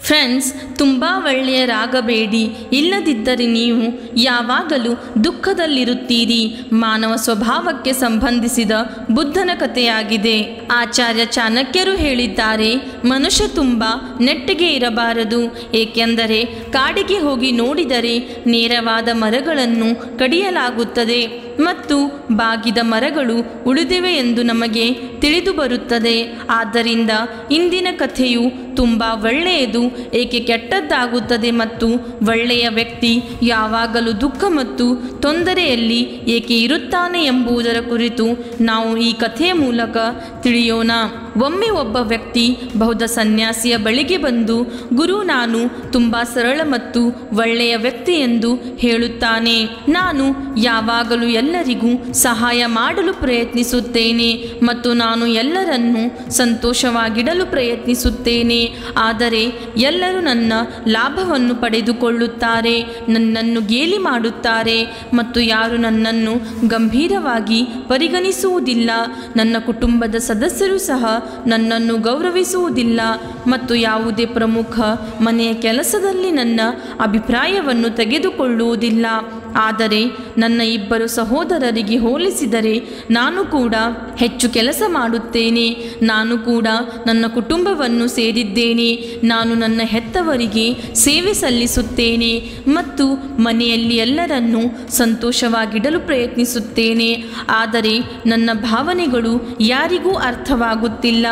Friends, ತುಂಬ ಒಳ್ಳೆಯರಾಗಬೇಡಿ, ಇಲ್ಲದಿದ್ದರೆ ನೀವು ಯಾವಾಗಲೂ ದುಃಖದಲ್ಲಿರುತ್ತೀರಿ. ಮಾನವ ಸ್ವಭಾವಕ್ಕೆ ಸಂಬಂಧಿಸಿದ ಬುದ್ಧನ ಕಥೆಯಾಗಿದೆ. ಆಚಾರ್ಯ ಚಾಣಕ್ಯರು ಹೇಳಿದ್ದಾರೆ, ಮನುಷ್ಯ ತುಂಬ ನೆಟ್ಟಗೆ ಇರಬಾರದು, ಏಕೆಂದರೆ ಕಾಡಿಗೆ ಹೋಗಿ ನೋಡಿದರೆ ನೇರವಾದ ಮರಗಳನ್ನು ಕಡಿಯಲಾಗುತ್ತದೆ ಮತ್ತು ಬಾಗಿದ ಮರಗಳು ಉಳಿದಿವೆ ಎಂದು ನಮಗೆ ತಿಳಿದು ಬರುತ್ತದೆ. ಆದ್ದರಿಂದ ಇಂದಿನ ಕಥೆಯು ತುಂಬ ಒಳ್ಳೆಯದು, ಏಕೆ ಕೆಟ್ಟದ್ದಾಗುತ್ತದೆ ಮತ್ತು ಒಳ್ಳೆಯ ವ್ಯಕ್ತಿ ಯಾವಾಗಲೂ ದುಃಖ ಮತ್ತು ತೊಂದರೆಯಲ್ಲಿ ಏಕೆ ಇರುತ್ತಾನೆ ಎಂಬುದರ ಕುರಿತು ನಾವು ಈ ಕಥೆಯ ಮೂಲಕ ತಿಳಿಯೋಣ. ಒಮ್ಮೆ ಒಬ್ಬ ವ್ಯಕ್ತಿ ಬೌದ್ಧ ಸನ್ಯಾಸಿಯ ಬಳಿಗೆ ಬಂದು, ಗುರು, ನಾನು ತುಂಬ ಸರಳ ಮತ್ತು ಒಳ್ಳೆಯ ವ್ಯಕ್ತಿ ಎಂದು ಹೇಳುತ್ತಾನೆ. ನಾನು ಯಾವಾಗಲೂ ಎಲ್ಲರಿಗೂ ಸಹಾಯ ಮಾಡಲು ಪ್ರಯತ್ನಿಸುತ್ತೇನೆ ಮತ್ತು ನಾನು ಎಲ್ಲರನ್ನೂ ಸಂತೋಷವಾಗಿಡಲು ಪ್ರಯತ್ನಿಸುತ್ತೇನೆ. ಆದರೆ ಎಲ್ಲರೂ ನನ್ನ ಲಾಭವನ್ನು ಪಡೆದುಕೊಳ್ಳುತ್ತಾರೆ, ನನ್ನನ್ನು ಗೇಲಿ ಮಾಡುತ್ತಾರೆ ಮತ್ತು ಯಾರು ನನ್ನನ್ನು ಗಂಭೀರವಾಗಿ ಪರಿಗಣಿಸುವುದಿಲ್ಲ. ನನ್ನ ಕುಟುಂಬದ ಸದಸ್ಯರು ಸಹ ನನ್ನನ್ನು ಗೌರವಿಸುವುದಿಲ್ಲ ಮತ್ತು ಯಾವುದೇ ಪ್ರಮುಖ ಮನೆಯ ಕೆಲಸದಲ್ಲಿ ನನ್ನ ಅಭಿಪ್ರಾಯವನ್ನು ತೆಗೆದುಕೊಳ್ಳುವುದಿಲ್ಲ. ಆದರೆ ನನ್ನ ಇಬ್ಬರು ಸಹೋದರರಿಗೆ ಹೋಲಿಸಿದರೆ ನಾನು ಕೂಡ ಹೆಚ್ಚು ಕೆಲಸ ಮಾಡುತ್ತೇನೆ. ನಾನು ಕೂಡ ನನ್ನ ಕುಟುಂಬವನ್ನು ಸೇರಿದ್ದೇನೆ. ನಾನು ನನ್ನ ಹೆತ್ತವರಿಗೆ ಸೇವೆ ಸಲ್ಲಿಸುತ್ತೇನೆ ಮತ್ತು ಮನೆಯಲ್ಲಿ ಎಲ್ಲರನ್ನೂ ಸಂತೋಷವಾಗಿಡಲು ಪ್ರಯತ್ನಿಸುತ್ತೇನೆ. ಆದರೆ ನನ್ನ ಭಾವನೆಗಳು ಯಾರಿಗೂ ಅರ್ಥವಾಗುತ್ತಿಲ್ಲ.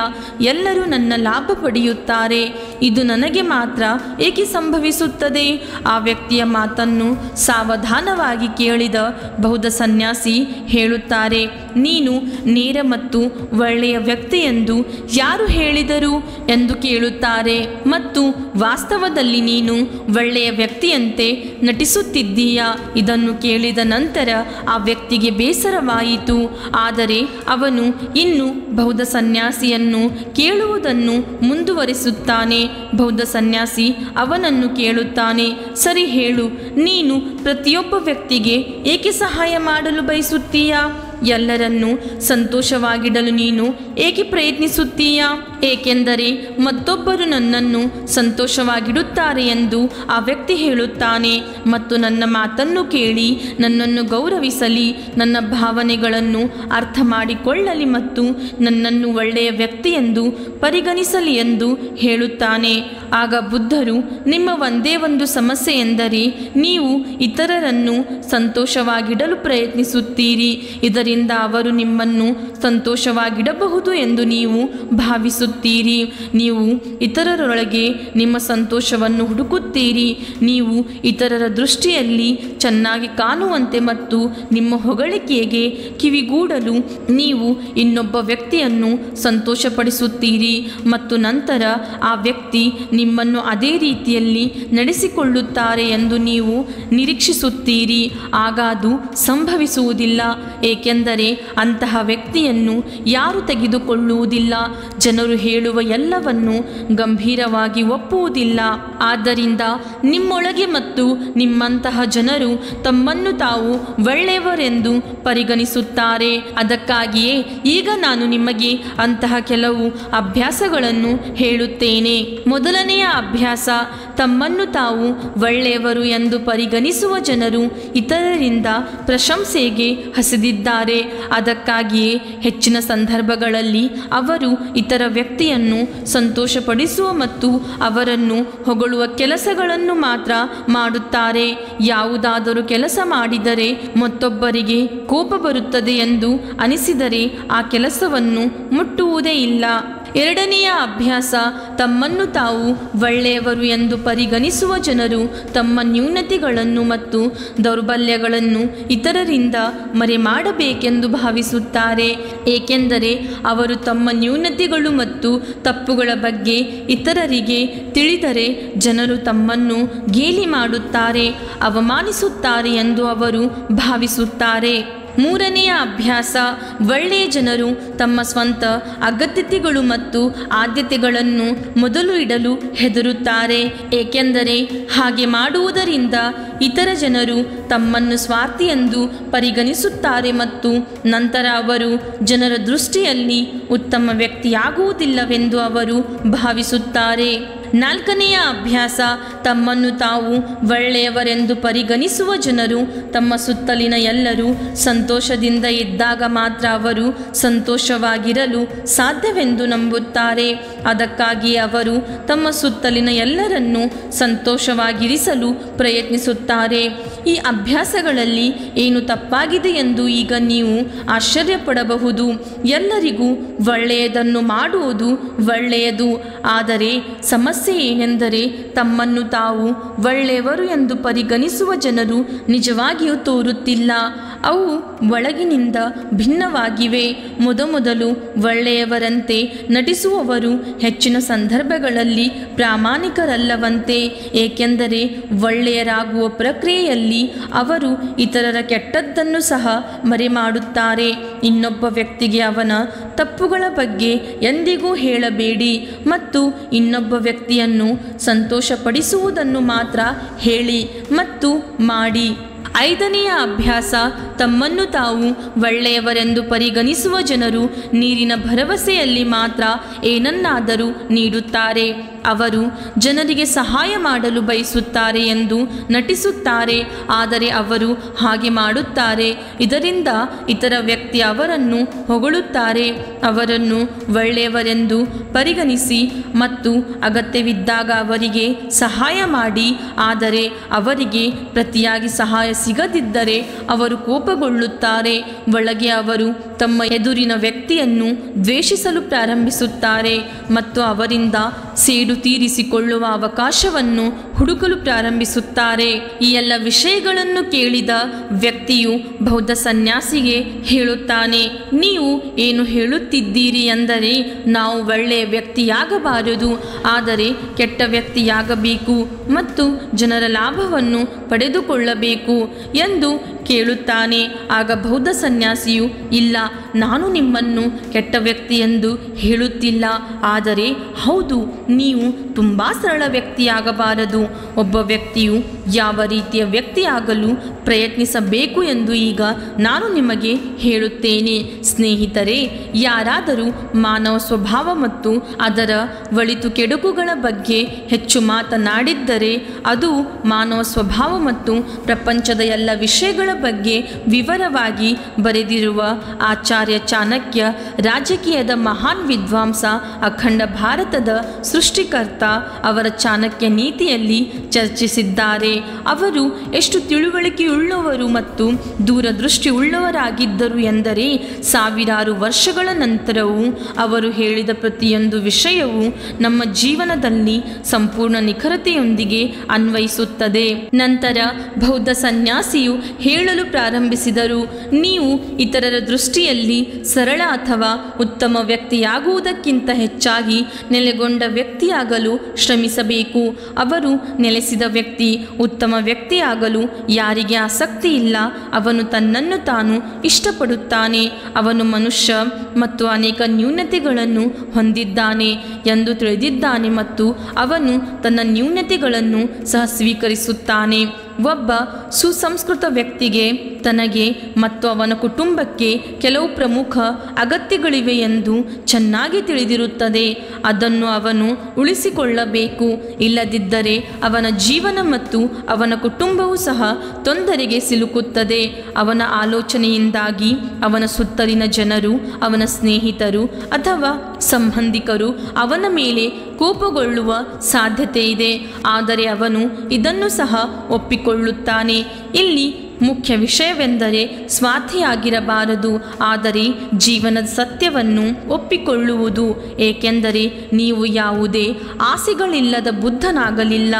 ಎಲ್ಲರೂ ನನ್ನ ಲಾಭ ಪಡೆಯುತ್ತಾರೆ. ಇದು ನನಗೆ ಮಾತ್ರ ಏಕೆ ಸಂಭವಿಸುತ್ತದೆ? ಆ ವ್ಯಕ್ತಿಯ ಮಾತನ್ನು ಸಾವಧಾನವಾಗಿ ಕೇಳಿದ ಬೌದ್ಧ ಸನ್ಯಾಸಿ ಹೇಳುತ್ತಾರೆ, ನೀನು ನೇರ ಮತ್ತು ಒಳ್ಳೆಯ ವ್ಯಕ್ತಿ ಎಂದು ಯಾರು ಹೇಳಿದರು ಎಂದು ಕೇಳುತ್ತಾರೆ ಮತ್ತು ವಾಸ್ತವದಲ್ಲಿ ನೀನು ಒಳ್ಳೆಯ ವ್ಯಕ್ತಿಯಂತೆ ನಟಿಸುತ್ತಿದ್ದೀಯಾ? ಇದನ್ನು ಕೇಳಿದ ನಂತರ ಆ ವ್ಯಕ್ತಿಗೆ ಬೇಸರವಾಯಿತು. ಆದರೆ ಅವನು ಇನ್ನು ಬೌದ್ಧ ಸನ್ಯಾಸಿಯನ್ನು ಕೇಳುವುದನ್ನು ಮುಂದುವರಿಸುತ್ತಾನೆ. ಬೌದ್ಧ ಸನ್ಯಾಸಿ ಅವನನ್ನು ಕೇಳುತ್ತಾನೆ, ಸರಿ ಹೇಳು, ನೀನು ಪ್ರತಿಯೊಬ್ಬ ವ್ಯಕ್ತಿಗೆ ಏಕೆ ಸಹಾಯ ಮಾಡಲು ಬಯಸುತ್ತೀಯಾ? ಎಲ್ಲರನ್ನೂ ಸಂತೋಷವಾಗಿಡಲು ನೀನು ಏಕೆ ಪ್ರಯತ್ನಿಸುತ್ತೀಯಾ? ಏಕೆಂದರೆ ಮತ್ತೊಬ್ಬರು ನನ್ನನ್ನು ಸಂತೋಷವಾಗಿಡುತ್ತಾರೆ ಎಂದು ಆ ವ್ಯಕ್ತಿ ಹೇಳುತ್ತಾನೆ ಮತ್ತು ನನ್ನ ಮಾತನ್ನು ಕೇಳಿ ನನ್ನನ್ನು ಗೌರವಿಸಲಿ, ನನ್ನ ಭಾವನೆಗಳನ್ನು ಅರ್ಥ ಮಾಡಿಕೊಳ್ಳಲಿ ಮತ್ತು ನನ್ನನ್ನು ಒಳ್ಳೆಯ ವ್ಯಕ್ತಿ ಎಂದು ಪರಿಗಣಿಸಲಿ ಎಂದು ಹೇಳುತ್ತಾನೆ. ಆಗ ಬುದ್ಧರು, ನಿಮ್ಮ ಒಂದೇ ಒಂದು ಸಮಸ್ಯೆ ಎಂದರೆ ನೀವು ಇತರರನ್ನು ಸಂತೋಷವಾಗಿಡಲು ಪ್ರಯತ್ನಿಸುತ್ತೀರಿ. ಇದರಿಂದ ಅವರು ನಿಮ್ಮನ್ನು ಸಂತೋಷವಾಗಿಡಬಹುದು ಎಂದು ನೀವು ಭಾವಿಸುತ್ತೀರಿ. ನೀವು ಇತರರೊಳಗೆ ನಿಮ್ಮ ಸಂತೋಷವನ್ನು ಹುಡುಕುತ್ತೀರಿ. ನೀವು ಇತರರ ದೃಷ್ಟಿಯಲ್ಲಿ ಚೆನ್ನಾಗಿ ಕಾಣುವಂತೆ ಮತ್ತು ನಿಮ್ಮ ಹೊಗಳಿಕೆಗೆ ಕಿವಿಗೂಡಲು ನೀವು ಇನ್ನೊಬ್ಬ ವ್ಯಕ್ತಿಯನ್ನು ಸಂತೋಷಪಡಿಸುತ್ತೀರಿ ಮತ್ತು ನಂತರ ಆ ವ್ಯಕ್ತಿ ನಿಮ್ಮನ್ನು ಅದೇ ರೀತಿಯಲ್ಲಿ ನಡೆಸಿಕೊಳ್ಳುತ್ತಾರೆ ಎಂದು ನೀವು ನಿರೀಕ್ಷಿಸುತ್ತೀರಿ. ಆಗ ಅದು ಸಂಭವಿಸುವುದಿಲ್ಲ, ಏಕೆಂದರೆ ಅಂತಹ ವ್ಯಕ್ತಿಯನ್ನು ಯಾರು ತೆಗೆದುಕೊಳ್ಳುವುದಿಲ್ಲ. ಜನರು ಹೇಳುವ ಎಲ್ಲವನ್ನು ಗಂಭೀರವಾಗಿ ಒಪ್ಪುವುದಿಲ್ಲ. ಆದ್ದರಿಂದ ನಿಮ್ಮೊಳಗೆ ಮತ್ತು ನಿಮ್ಮಂತಹ ಜನರು ತಮ್ಮನ್ನು ತಾವು ಒಳ್ಳೆಯವರೆಂದು ಪರಿಗಣಿಸುತ್ತಾರೆ. ಅದಕ್ಕಾಗಿಯೇ ಈಗ ನಾನು ನಿಮಗೆ ಅಂತಹ ಕೆಲವು ಅಭ್ಯಾಸಗಳನ್ನು ಹೇಳುತ್ತೇನೆ. ಮೊದಲನೆಯ ಅಭ್ಯಾಸ, ತಮ್ಮನ್ನು ತಾವು ಒಳ್ಳೆಯವರು ಎಂದು ಪರಿಗಣಿಸುವ ಜನರು ಇತರರಿಂದ ಪ್ರಶಂಸೆಗೆ ಹಸಿದಿದ್ದಾರೆ. ಅದಕ್ಕಾಗಿಯೇ ಹೆಚ್ಚಿನ ಸಂದರ್ಭಗಳಲ್ಲಿ ಅವರು ಇತರ ವ್ಯಕ್ತಿಯನ್ನು ಸಂತೋಷಪಡಿಸುವ ಮತ್ತು ಅವರನ್ನು ಹೊಗಳುವ ಕೆಲಸಗಳನ್ನು ಮಾತ್ರ ಮಾಡುತ್ತಾರೆ. ಯಾವುದಾದರೂ ಕೆಲಸ ಮಾಡಿದರೆ ಮತ್ತೊಬ್ಬರಿಗೆ ಕೋಪ ಬರುತ್ತದೆ ಎಂದು ಅನಿಸಿದರೆ ಆ ಕೆಲಸವನ್ನು ಮುಟ್ಟುವುದೇ ಇಲ್ಲ. ಎರಡನೆಯ ಅಭ್ಯಾಸ, ತಮ್ಮನ್ನು ತಾವು ಒಳ್ಳೆಯವರು ಎಂದು ಪರಿಗಣಿಸುವ ಜನರು ತಮ್ಮ ನ್ಯೂನತೆಗಳನ್ನು ಮತ್ತು ದೌರ್ಬಲ್ಯಗಳನ್ನು ಇತರರಿಂದ ಮರೆಮಾಡಬೇಕೆಂದು ಭಾವಿಸುತ್ತಾರೆ. ಏಕೆಂದರೆ ಅವರು ತಮ್ಮ ನ್ಯೂನತೆಗಳು ಮತ್ತು ತಪ್ಪುಗಳ ಬಗ್ಗೆ ಇತರರಿಗೆ ತಿಳಿದರೆ ಜನರು ತಮ್ಮನ್ನು ಗೇಲಿ ಮಾಡುತ್ತಾರೆ, ಅವಮಾನಿಸುತ್ತಾರೆ ಎಂದು ಅವರು ಭಾವಿಸುತ್ತಾರೆ. ಮೂರನೆಯ ಅಭ್ಯಾಸ, ಒಳ್ಳೆಯ ಜನರು ತಮ್ಮ ಸ್ವಂತ ಅಗತ್ಯತೆಗಳು ಮತ್ತು ಆದ್ಯತೆಗಳನ್ನು ಮೊದಲು ಇಡಲು ಹೆದರುತ್ತಾರೆ. ಏಕೆಂದರೆ ಹಾಗೆ ಮಾಡುವುದರಿಂದ ಇತರ ಜನರು ತಮ್ಮನ್ನು ಸ್ವಾರ್ಥಿ ಎಂದು ಪರಿಗಣಿಸುತ್ತಾರೆ ಮತ್ತು ನಂತರ ಅವರು ಜನರ ದೃಷ್ಟಿಯಲ್ಲಿ ಉತ್ತಮ ವ್ಯಕ್ತಿಯಾಗುವುದಿಲ್ಲವೆಂದು ಅವರು ಭಾವಿಸುತ್ತಾರೆ. ನಾಲ್ಕನೆಯ ಅಭ್ಯಾಸ, ತಮ್ಮನ್ನು ತಾವು ಒಳ್ಳೆಯವರೆಂದು ಪರಿಗಣಿಸುವ ಜನರು ತಮ್ಮ ಸುತ್ತಲಿನ ಎಲ್ಲರೂ ಸಂತೋಷದಿಂದ ಇದ್ದಾಗ ಮಾತ್ರ ಅವರು ಸಂತೋಷವಾಗಿರಲು ಸಾಧ್ಯವೆಂದು ನಂಬುತ್ತಾರೆ. ಅದಕ್ಕಾಗಿ ಅವರು ತಮ್ಮ ಸುತ್ತಲಿನ ಎಲ್ಲರನ್ನೂ ಸಂತೋಷವಾಗಿರಿಸಲು ಪ್ರಯತ್ನಿಸುತ್ತಾರೆ. ಈ ಅಭ್ಯಾಸಗಳಲ್ಲಿ ಏನು ತಪ್ಪಾಗಿದೆ ಎಂದು ಈಗ ನೀವು ಆಶ್ಚರ್ಯಪಡಬಹುದು. ಎಲ್ಲರಿಗೂ ಒಳ್ಳೆಯದನ್ನು ಮಾಡುವುದು ಒಳ್ಳೆಯದು, ಆದರೆ ಸಮಸ್ಯೆ ಏನೆಂದರೆ ತಮ್ಮನ್ನು ತಾವು ಒಳ್ಳೆಯವರು ಎಂದು ಪರಿಗಣಿಸುವ ಜನರು ನಿಜವಾಗಿಯೂ ತೋರುತ್ತಿಲ್ಲ. ಅವು ಒಳಗಿನಿಂದ ಭಿನ್ನವಾಗಿವೆ. ಮೊದಮೊದಲು ಒಳ್ಳೆಯವರಂತೆ ನಟಿಸುವವರು ಹೆಚ್ಚಿನ ಸಂದರ್ಭಗಳಲ್ಲಿ ಪ್ರಾಮಾಣಿಕರಲ್ಲವಂತೆ, ಏಕೆಂದರೆ ಒಳ್ಳೆಯರಾಗುವ ಪ್ರಕ್ರಿಯೆಯಲ್ಲಿ ಅವರು ಇತರರ ಕೆಟ್ಟದ್ದನ್ನು ಸಹ ಮರೆಮಾಡುತ್ತಾರೆ. ಇನ್ನೊಬ್ಬ ವ್ಯಕ್ತಿಗೆ ಅವನ ತಪ್ಪುಗಳ ಬಗ್ಗೆ ಎಂದಿಗೂ ಹೇಳಬೇಡಿ ಮತ್ತು ಇನ್ನೊಬ್ಬ ವ್ಯಕ್ತಿಯನ್ನು ಸಂತೋಷಪಡಿಸುವುದನ್ನು ಮಾತ್ರ ಹೇಳಿ ಮತ್ತು ಮಾಡಿ. ಐದನೆಯ ಅಭ್ಯಾಸ, ತಮ್ಮನ್ನು ತಾವು ಒಳ್ಳೆಯವರೆಂದು ಪರಿಗಣಿಸುವ ಜನರು ನೀರಿನ ಭರವಸೆಯಲ್ಲಿ ಮಾತ್ರ ಏನನ್ನಾದರೂ ನೀಡುತ್ತಾರೆ. ಅವರು ಜನರಿಗೆ ಸಹಾಯ ಮಾಡಲು ಬಯಸುತ್ತಾರೆ ಎಂದು ನಟಿಸುತ್ತಾರೆ, ಆದರೆ ಅವರು ಹಾಗೆ ಮಾಡುತ್ತಾರೆ. ಇದರಿಂದ ಇತರ ವ್ಯಕ್ತಿ ಅವರನ್ನು ಹೊಗಳುತ್ತಾರೆ, ಅವರನ್ನು ಒಳ್ಳೆಯವರೆಂದು ಪರಿಗಣಿಸಿ ಮತ್ತು ಅಗತ್ಯವಿದ್ದಾಗ ಅವರಿಗೆ ಸಹಾಯ ಮಾಡಿ. ಆದರೆ ಅವರಿಗೆ ಪ್ರತಿಯಾಗಿ ಸಹಾಯ ಸಿಗದಿದ್ದರೆ ಅವರು ಕೋಪಗೊಳ್ಳುತ್ತಾರೆ. ಒಳಗೆ ಅವರು ತಮ್ಮ ಎದುರಿನ ವ್ಯಕ್ತಿಯನ್ನು ದ್ವೇಷಿಸಲು ಪ್ರಾರಂಭಿಸುತ್ತಾರೆ ಮತ್ತು ಅವರಿಂದ ಸೇಡು ತೀರಿಸಿಕೊಳ್ಳುವ ಅವಕಾಶವನ್ನು ಹುಡುಕಲು ಪ್ರಾರಂಭಿಸುತ್ತಾರೆ. ಈ ಎಲ್ಲ ವಿಷಯಗಳನ್ನು ಕೇಳಿದ ವ್ಯಕ್ತಿಯು ಬೌದ್ಧ ಸನ್ಯಾಸಿಗೆ ಹೇಳುತ್ತಾನೆ, ನೀವು ಏನು ಹೇಳುತ್ತಿದ್ದೀರಿ ಎಂದರೆ ನಾವು ಒಳ್ಳೆಯ ವ್ಯಕ್ತಿಯಾಗಬಾರದು, ಆದರೆ ಕೆಟ್ಟ ವ್ಯಕ್ತಿಯಾಗಬೇಕು ಮತ್ತು ಜನರ ಲಾಭವನ್ನು ಪಡೆದುಕೊಳ್ಳಬೇಕು ಎಂದು ಕೇಳುತ್ತಾನೆ. ಆಗ ಬೌದ್ಧ ಸನ್ಯಾಸಿಯು, ಇಲ್ಲ, ನಾನು ನಿಮ್ಮನ್ನು ಕೆಟ್ಟ ವ್ಯಕ್ತಿ ಎಂದು ಹೇಳುತ್ತಿಲ್ಲ, ಆದರೆ ಹೌದು, ನೀವು ತುಂಬ ಸರಳ ವ್ಯಕ್ತಿಯಾಗಬಾರದು. ಒಬ್ಬ ವ್ಯಕ್ತಿಯು ಯಾವ ರೀತಿಯ ವ್ಯಕ್ತಿಯಾಗಲು ಪ್ರಯತ್ನಿಸಬೇಕು ಎಂದು ಈಗ ನಾನು ನಿಮಗೆ ಹೇಳುತ್ತೇನೆ. ಸ್ನೇಹಿತರೆ, ಯಾರಾದರೂ ಮಾನವ ಸ್ವಭಾವ ಮತ್ತು ಅದರ ಒಳಿತು ಕೆಡುಕುಗಳ ಬಗ್ಗೆ ಹೆಚ್ಚು ಮಾತನಾಡಿದ್ದರೆ ಅದು ಮಾನವ ಸ್ವಭಾವ ಮತ್ತು ಪ್ರಪಂಚದ ಎಲ್ಲ ವಿಷಯಗಳ ಬಗ್ಗೆ ವಿವರವಾಗಿ ಬರೆದಿರುವ ಆಚಾರ್ಯ ಚಾಣಕ್ಯ, ರಾಜಕೀಯದ ಮಹಾನ್ ವಿದ್ವಾಂಸ, ಅಖಂಡ ಭಾರತದ ಸೃಷ್ಟಿಕರ್ತ, ಅವರ ಚಾಣಕ್ಯ ನೀತಿಯಲ್ಲಿ ಚರ್ಚಿಸಿದ್ದಾರೆ. ಅವರು ಎಷ್ಟು ತಿಳುವಳಿಕೆಯುಳ್ಳವರು ಮತ್ತು ದೂರದೃಷ್ಟಿ ಉಳ್ಳವರಾಗಿದ್ದರು ಎಂದರೆ ಸಾವಿರಾರು ವರ್ಷಗಳ ನಂತರವೂ ಅವರು ಹೇಳಿದ ಪ್ರತಿಯೊಂದು ವಿಷಯವೂ ನಮ್ಮ ಜೀವನದಲ್ಲಿ ಸಂಪೂರ್ಣ ನಿಖರತೆಯೊಂದಿಗೆ ಅನ್ವಯಿಸುತ್ತದೆ. ನಂತರ ಬೌದ್ಧ ಸನ್ಯಾಸಿಯು ಹೇಳಲು ಪ್ರಾರಂಭಿಸಿದರು, ನೀವು ಇತರರ ದೃಷ್ಟಿಯಲ್ಲಿ ಸರಳ ಅಥವಾ ಉತ್ತಮ ವ್ಯಕ್ತಿಯಾಗುವುದಕ್ಕಿಂತ ಹೆಚ್ಚಾಗಿ ನೆಲೆಗೊಂಡ ವ್ಯಕ್ತಿಯಾಗಲು ಶ್ರಮಿಸಬೇಕು. ಅವರು ನೆಲೆಸಿದ ವ್ಯಕ್ತಿ ಉತ್ತಮ ವ್ಯಕ್ತಿಯಾಗಲು ಯಾರಿಗೆ ಆಸಕ್ತಿ ಇಲ್ಲ, ಅವನು ತನ್ನನ್ನು ತಾನು ಇಷ್ಟಪಡುತ್ತಾನೆ, ಅವನು ಮನುಷ್ಯ ಮತ್ತು ಅನೇಕ ನ್ಯೂನತೆಗಳನ್ನು ಹೊಂದಿದ್ದಾನೆ ಎಂದು ತಿಳಿದಿದ್ದಾನೆ ಮತ್ತು ಅವನು ತನ್ನ ನ್ಯೂನತೆಗಳನ್ನು ಸಹ ಸ್ವೀಕರಿಸುತ್ತಾನೆ. ಒಬ್ಬ ಸುಸಂಸ್ಕೃತ ವ್ಯಕ್ತಿಗೆ ತನಗೆ ಮತ್ತು ಅವನ ಕುಟುಂಬಕ್ಕೆ ಕೆಲವು ಪ್ರಮುಖ ಅಗತ್ಯಗಳಿವೆ ಎಂದು ಚೆನ್ನಾಗಿ ತಿಳಿದಿರುತ್ತದೆ. ಅದನ್ನು ಅವನು ಉಳಿಸಿಕೊಳ್ಳಬೇಕು. ಇಲ್ಲದಿದ್ದರೆ ಅವನ ಜೀವನ ಮತ್ತು ಅವನ ಕುಟುಂಬವೂ ಸಹ ತೊಂದರೆಗೆ ಸಿಲುಕುತ್ತದೆ. ಅವನ ಆಲೋಚನೆಯಿಂದಾಗಿ ಅವನ ಸುತ್ತಲಿನ ಜನರು, ಅವನ ಸ್ನೇಹಿತರು ಅಥವಾ ಸಂಬಂಧಿಕರು ಅವನ ಮೇಲೆ ಕೋಪಗೊಳ್ಳುವ ಸಾಧ್ಯತೆ ಇದೆ. ಆದರೆ ಅವನು ಇದನ್ನು ಸಹ ಒಪ್ಪಿಕೊಳ್ಳುತ್ತಾನೆ. ಇಲ್ಲಿ ಮುಖ್ಯ ವಿಷಯವೆಂದರೆ ಸ್ವಾರ್ಥಿಯಾಗಿರಬಾರದು, ಆದರೆ ಜೀವನದ ಸತ್ಯವನ್ನು ಒಪ್ಪಿಕೊಳ್ಳುವುದು. ಏಕೆಂದರೆ ನೀವು ಯಾವುದೇ ಆಸೆಗಳಿಲ್ಲದ ಬುದ್ಧನಾಗಲಿಲ್ಲ.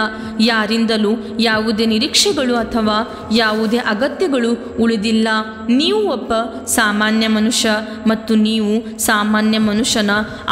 ಯಾರಿಂದಲೂ ಯಾವುದೇ ನಿರೀಕ್ಷೆಗಳು ಅಥವಾ ಯಾವುದೇ ಅಗತ್ಯಗಳು ಉಳಿದಿಲ್ಲ. ನೀವು ಒಬ್ಬ ಸಾಮಾನ್ಯ ಮನುಷ್ಯ ಮತ್ತು ನೀವು ಸಾಮಾನ್ಯ ಮನುಷ್ಯನ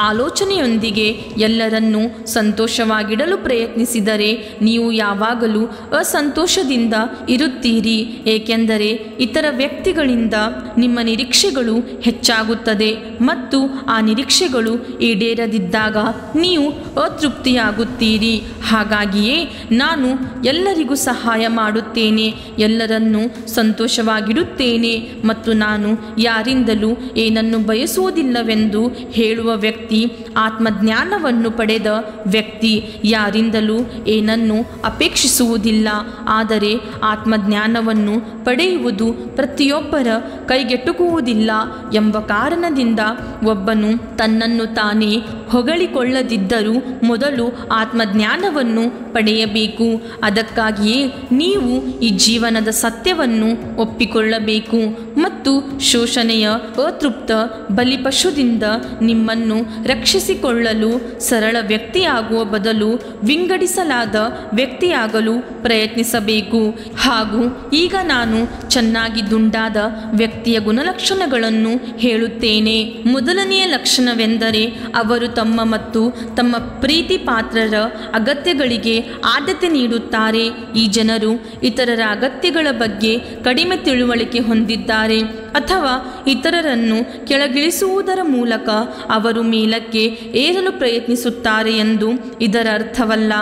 ಆಲೋಚನೆಯೊಂದಿಗೆ ಎಲ್ಲರನ್ನೂ ಸಂತೋಷವಾಗಿಡಲು ಪ್ರಯತ್ನಿಸಿದರೆ ನೀವು ಯಾವಾಗಲೂ ಅಸಂತೋಷದಿಂದ ಇರುತ್ತೀರಿ. ಏಕೆಂದರೆ ಇತರ ವ್ಯಕ್ತಿಗಳಿಂದ ನಿಮ್ಮ ನಿರೀಕ್ಷೆಗಳು ಹೆಚ್ಚಾಗುತ್ತದೆ ಮತ್ತು ಆ ನಿರೀಕ್ಷೆಗಳು ಈಡೇರದಿದ್ದಾಗ ನೀವು ಅತೃಪ್ತಿಯಾಗುತ್ತೀರಿ. ಹಾಗಾಗಿಯೇ ನಾನು ಎಲ್ಲರಿಗೂ ಸಹಾಯ ಮಾಡುತ್ತೇನೆ, ಎಲ್ಲರನ್ನೂ ಸಂತೋಷವಾಗಿಡುತ್ತೇನೆ ಮತ್ತು ನಾನು ಯಾರಿಂದಲೂ ಏನನ್ನು ಬಯಸುವುದಿಲ್ಲವೆಂದು ಹೇಳುವ ವ್ಯಕ್ತಿ ಆತ್ಮಜ್ಞಾನವನ್ನು ಪಡೆದ ವ್ಯಕ್ತಿ. ಯಾರಿಂದಲೂ ಏನನ್ನು ಅಪೇಕ್ಷಿಸುವುದಿಲ್ಲ, ಆದರೆ ಆತ್ಮಜ್ಞಾನವನ್ನು ಪಡೆಯುವುದು ಪ್ರತಿಯೊಬ್ಬರ ಕೈಗೆಟುಕುವುದಿಲ್ಲ ಎಂಬ ಕಾರಣದಿಂದ ಒಬ್ಬನು ತನ್ನನ್ನು ತಾನೇ ಹೊಗಳಿಕೊಳ್ಳದಿದ್ದರೂ ಮೊದಲು ಆತ್ಮಜ್ಞಾನವನ್ನು ಪಡೆಯಬೇಕು. ಅದಕ್ಕಾಗಿಯೇ ನೀವು ಈ ಜೀವನದ ಸತ್ಯವನ್ನು ಒಪ್ಪಿಕೊಳ್ಳಬೇಕು ಮತ್ತು ಶೋಷಣೆಯ ಅತೃಪ್ತ ಬಲಿಪಶುದಿಂದ ನಿಮ್ಮನ್ನು ರಕ್ಷಿಸಿಕೊಳ್ಳಲು ಸರಳ ವ್ಯಕ್ತಿಯಾಗುವ ಬದಲು ವಿಂಗಡಿಸಲಾದ ವ್ಯಕ್ತಿಯಾಗಲು ಪ್ರಯತ್ನಿಸಬೇಕು. ಹಾಗೂ ಈಗ ನಾನು ಚೆನ್ನಾಗಿ ದುಂಡಾದ ವ್ಯಕ್ತಿಯ ಗುಣಲಕ್ಷಣಗಳನ್ನು ಹೇಳುತ್ತೇನೆ. ಮೊದಲನೆಯ ಲಕ್ಷಣವೆಂದರೆ ಅವರು ತಮ್ಮ ಮತ್ತು ತಮ್ಮ ಪ್ರೀತಿ ಪಾತ್ರರ ಅಗತ್ಯಗಳಿಗೆ ಆದ್ಯತೆ ನೀಡುತ್ತಾರೆ. ಈ ಜನರು ಇತರರ ಅಗತ್ಯಗಳ ಬಗ್ಗೆ ಕಡಿಮೆ ತಿಳುವಳಿಕೆ ಹೊಂದಿದ್ದಾರೆ ಅಥವಾ ಇತರರನ್ನು ಕೆಳಗಿಳಿಸುವುದರ ಮೂಲಕ ಅವರು ಮೇಲಕ್ಕೆ ಏರಲು ಪ್ರಯತ್ನಿಸುತ್ತಾರೆ ಎಂದು ಇದರ ಅರ್ಥವಲ್ಲ.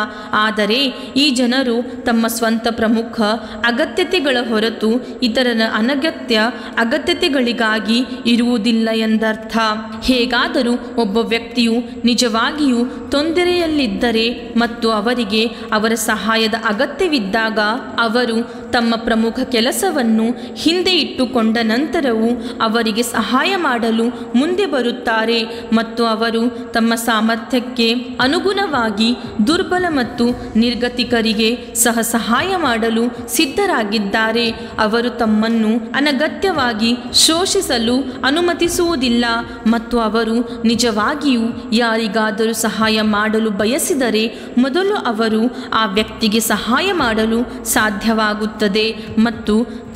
ಆದರೆ ಈ ಜನರು ತಮ್ಮ ಸ್ವಂತ ಪ್ರಮುಖ ಅಗತ್ಯತೆಗಳ ಹೊರತು ಇತರರ ಅನಗತ್ಯ ಅಗತ್ಯತೆಗಳಿಗಾಗಿ ಇರುವುದಿಲ್ಲ ಎಂದರ್ಥ. ಹೇಗಾದರೂ ಒಬ್ಬ ವ್ಯಕ್ತಿಯು ನಿಜವಾಗಿಯೂ ತೊಂದರೆಯಲ್ಲಿದ್ದರೆ ಮತ್ತು ಅವರಿಗೆ ಅವರ ಸಹಾಯದ ಅಗತ್ಯವಿದ್ದಾಗ ಅವರು ತಮ್ಮ ಪ್ರಮುಖ ಕೆಲಸವನ್ನು ಹಿಂದೆ ಇಟ್ಟುಕೊಂಡ ನಂತರವೂ ಅವರಿಗೆ ಸಹಾಯ ಮಾಡಲು ಮುಂದೆ ಬರುತ್ತಾರೆ ಮತ್ತು ಅವರು ತಮ್ಮ ಸಾಮರ್ಥ್ಯಕ್ಕೆ ಅನುಗುಣವಾಗಿ ದುರ್ಬಲ ಮತ್ತು ನಿರ್ಗತಿಕರಿಗೆ ಸಹ ಸಹಾಯ ಮಾಡಲು ಸಿದ್ಧರಾಗಿದ್ದಾರೆ. ಅವರು ತಮ್ಮನ್ನು ಅನಗತ್ಯವಾಗಿ ಶೋಷಿಸಲು ಅನುಮತಿಸುವುದಿಲ್ಲ ಮತ್ತು ಅವರು ನಿಜವಾಗಿಯೂ ಯಾರಿಗಾದರೂ ಸಹಾಯ ಮಾಡಲು ಬಯಸಿದರೆ ಮೊದಲು ಅವರು ಆ ವ್ಯಕ್ತಿಗೆ ಸಹಾಯ ಮಾಡಲು ಸಾಧ್ಯವಾಗುತ್ತದೆ ಮತ್ತು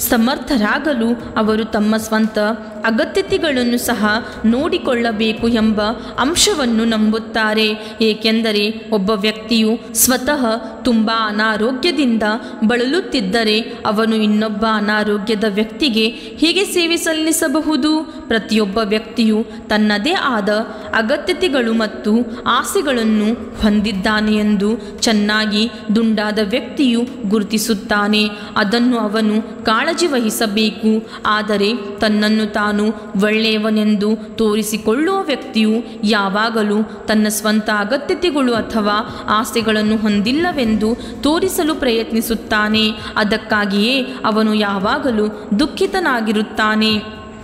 ಸಮರ್ಥರಾಗಲು ಅವರು ತಮ್ಮ ಸ್ವಂತ ಅಗತ್ಯತೆಗಳನ್ನು ಸಹ ನೋಡಿಕೊಳ್ಳಬೇಕು ಎಂಬ ಅಂಶವನ್ನು ನಂಬುತ್ತಾರೆ. ಏಕೆಂದರೆ ಒಬ್ಬ ವ್ಯಕ್ತಿಯು ಸ್ವತಃ ತುಂಬ ಅನಾರೋಗ್ಯದಿಂದ ಬಳಲುತ್ತಿದ್ದರೆ ಅವನು ಇನ್ನೊಬ್ಬ ಅನಾರೋಗ್ಯದ ವ್ಯಕ್ತಿಗೆ ಹೇಗೆ ಸೇವೆ ಸಲ್ಲಿಸಬಹುದು? ಪ್ರತಿಯೊಬ್ಬ ವ್ಯಕ್ತಿಯು ತನ್ನದೇ ಆದ ಅಗತ್ಯತೆಗಳು ಮತ್ತು ಆಸೆಗಳನ್ನು ಹೊಂದಿದ್ದಾನೆ ಎಂದು ಚೆನ್ನಾಗಿ ದುಂಡಾದ ವ್ಯಕ್ತಿಯು ಗುರುತಿಸುತ್ತಾನೆ. ಅದನ್ನು ಅವನು ಕಾಳಜಿ ವಹಿಸಬೇಕು. ಆದರೆ ತನ್ನನ್ನು ತಾನು ಒಳ್ಳೆಯವನೆಂದು ತೋರಿಸಿಕೊಳ್ಳುವ ವ್ಯಕ್ತಿಯು ಯಾವಾಗಲೂ ತನ್ನ ಸ್ವಂತ ಅಗತ್ಯತೆಗಳು ಅಥವಾ ಆಸೆಗಳನ್ನು ಹೊಂದಿಲ್ಲವೆಂದು ತೋರಿಸಲು ಪ್ರಯತ್ನಿಸುತ್ತಾನೆ. ಅದಕ್ಕಾಗಿಯೇ ಅವನು ಯಾವಾಗಲೂ ದುಃಖಿತನಾಗಿರುತ್ತಾನೆ.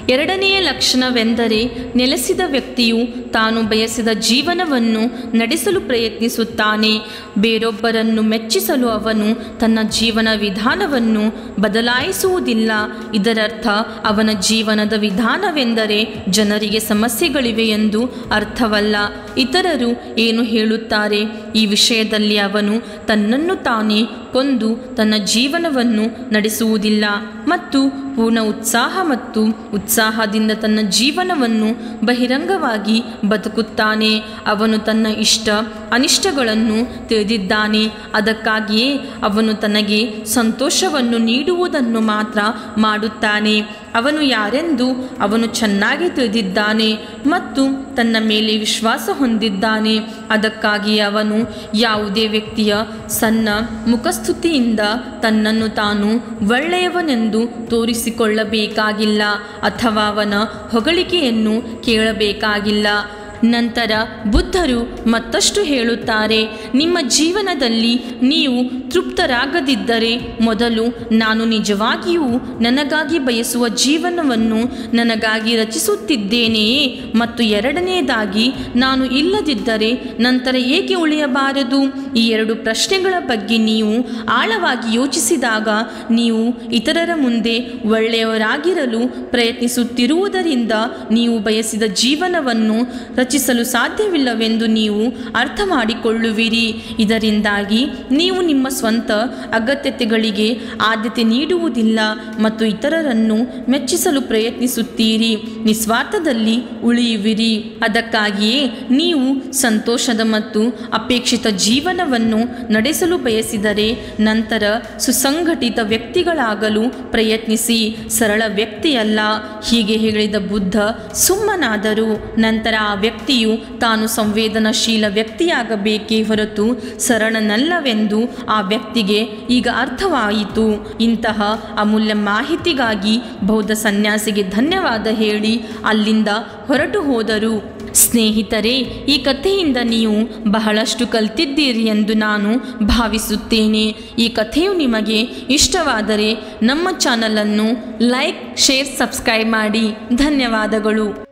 ಎರಡನೆಯ ಲಕ್ಷಣವೆಂದರೆ ನೆಲೆಸಿದ ವ್ಯಕ್ತಿಯು ತಾನು ಬಯಸಿದ ಜೀವನವನ್ನು ನಡೆಸಲು ಪ್ರಯತ್ನಿಸುತ್ತಾನೆ. ಬೇರೊಬ್ಬರನ್ನು ಮೆಚ್ಚಿಸಲು ಅವನು ತನ್ನ ಜೀವನ ವಿಧಾನವನ್ನು ಬದಲಾಯಿಸುವುದಿಲ್ಲ. ಇದರರ್ಥ ಅವನ ಜೀವನದ ವಿಧಾನವೆಂದರೆ ಜನರಿಗೆ ಸಮಸ್ಯೆಗಳಿವೆ ಎಂದು ಅರ್ಥವಲ್ಲ. ಇತರರು ಏನು ಹೇಳುತ್ತಾರೆ ಈ ವಿಷಯದಲ್ಲಿ ಅವನು ತನ್ನನ್ನು ತಾನೇ ಕೊಂದು ತನ್ನ ಜೀವನವನ್ನು ನಡೆಸುವುದಿಲ್ಲ ಮತ್ತು ಪೂರ್ಣ ಉತ್ಸಾಹ ಮತ್ತು ಉತ್ಸಾಹದಿಂದ ತನ್ನ ಜೀವನವನ್ನು ಬಹಿರಂಗವಾಗಿ ಬದುಕುತ್ತಾನೆ. ಅವನು ತನ್ನ ಇಷ್ಟ ಅನಿಷ್ಟಗಳನ್ನು ತಿಳಿದಿದ್ದಾನೆ. ಅದಕ್ಕಾಗಿಯೇ ಅವನು ತನಗೆ ಸಂತೋಷವನ್ನು ನೀಡುವುದನ್ನು ಮಾತ್ರ ಮಾಡುತ್ತಾನೆ. ಅವನು ಯಾರೆಂದು ಅವನು ಚೆನ್ನಾಗಿ ತಿಳಿದಿದ್ದಾನೆ ಮತ್ತು ತನ್ನ ಮೇಲೆ ವಿಶ್ವಾಸ ಹೊಂದಿದ್ದಾನೆ. ಅದಕ್ಕಾಗಿ ಅವನು ಯಾವುದೇ ವ್ಯಕ್ತಿಯ ಸಣ್ಣ ಮುಖಸ್ತುತಿಯಿಂದ ತನ್ನನ್ನು ತಾನು ಒಳ್ಳೆಯವನೆಂದು ತೋರಿಸಿಕೊಳ್ಳಬೇಕಾಗಿಲ್ಲ ಅಥವಾ ಅವನ ಹೊಗಳಿಕೆಯನ್ನು ಕೇಳಬೇಕಾಗಿಲ್ಲ. ನಂತರ ಬುದ್ಧರು ಮತ್ತಷ್ಟು ಹೇಳುತ್ತಾರೆ, ನಿಮ್ಮ ಜೀವನದಲ್ಲಿ ನೀವು ತೃಪ್ತರಾಗದಿದ್ದರೆ ಮೊದಲು ನಾನು ನಿಜವಾಗಿಯೂ ನನಗಾಗಿ ಬಯಸುವ ಜೀವನವನ್ನು ನನಗಾಗಿ ರಚಿಸುತ್ತಿದ್ದೇನೆಯೇ ಮತ್ತು ಎರಡನೆಯದಾಗಿ ನಾನು ಇಲ್ಲದಿದ್ದರೆ ನಂತರ ಏಕೆ ಉಳಿಯಬಾರದು? ಈ ಎರಡು ಪ್ರಶ್ನೆಗಳ ಬಗ್ಗೆ ನೀವು ಆಳವಾಗಿ ಯೋಚಿಸಿದಾಗ ನೀವು ಇತರರ ಮುಂದೆ ಒಳ್ಳೆಯವರಾಗಿರಲು ಪ್ರಯತ್ನಿಸುತ್ತಿರುವುದರಿಂದ ನೀವು ಬಯಸಿದ ಜೀವನವನ್ನು ಮೆಚ್ಚಿಸಲು ಸಾಧ್ಯವಿಲ್ಲವೆಂದು ನೀವು ಅರ್ಥ ಮಾಡಿಕೊಳ್ಳುವಿರಿ. ಇದರಿಂದಾಗಿ ನೀವು ನಿಮ್ಮ ಸ್ವಂತ ಅಗತ್ಯತೆಗಳಿಗೆ ಆದ್ಯತೆ ನೀಡುವುದಿಲ್ಲ ಮತ್ತು ಇತರರನ್ನು ಮೆಚ್ಚಿಸಲು ಪ್ರಯತ್ನಿಸುತ್ತೀರಿ. ನಿಸ್ವಾರ್ಥದಲ್ಲಿ ಉಳಿಯುವಿರಿ. ಅದಕ್ಕಾಗಿಯೇ ನೀವು ಸಂತೋಷದ ಮತ್ತು ಅಪೇಕ್ಷಿತ ಜೀವನವನ್ನು ನಡೆಸಲು ಬಯಸಿದರೆ ನಂತರ ಸುಸಂಘಟಿತ ವ್ಯಕ್ತಿಗಳಾಗಲು ಪ್ರಯತ್ನಿಸಿ. ಸರಳ ವ್ಯಕ್ತಿಯಲ್ಲ. ಹೀಗೆ ಹೇಳಿದ ಬುದ್ಧ ಸುಮ್ಮನಾದರು. ನಂತರ ಆ ವ್ಯಕ್ತಿಯು ತಾನು ಸಂವೇದನಾಶೀಲ ವ್ಯಕ್ತಿಯಾಗಬೇಕೇ ಹೊರತು ಸರಳನಲ್ಲವೆಂದು ಆ ವ್ಯಕ್ತಿಗೆ ಈಗ ಅರ್ಥವಾಯಿತು. ಇಂತಹ ಅಮೂಲ್ಯ ಮಾಹಿತಿಗಾಗಿ ಬೌದ್ಧ ಸನ್ಯಾಸಿಗೆ ಧನ್ಯವಾದ ಹೇಳಿ ಅಲ್ಲಿಂದ ಹೊರಟು ಹೋದರು. ಸ್ನೇಹಿತರೆ, ಈ ಕಥೆಯಿಂದ ನೀವು ಬಹಳಷ್ಟು ಕಲಿತಿದ್ದೀರಿ ಎಂದು ನಾನು ಭಾವಿಸುತ್ತೇನೆ. ಈ ಕಥೆಯು ನಿಮಗೆ ಇಷ್ಟವಾದರೆ ನಮ್ಮ ಚಾನಲನ್ನು ಲೈಕ್, ಶೇರ್, ಸಬ್ಸ್ಕ್ರೈಬ್ ಮಾಡಿ. ಧನ್ಯವಾದಗಳು.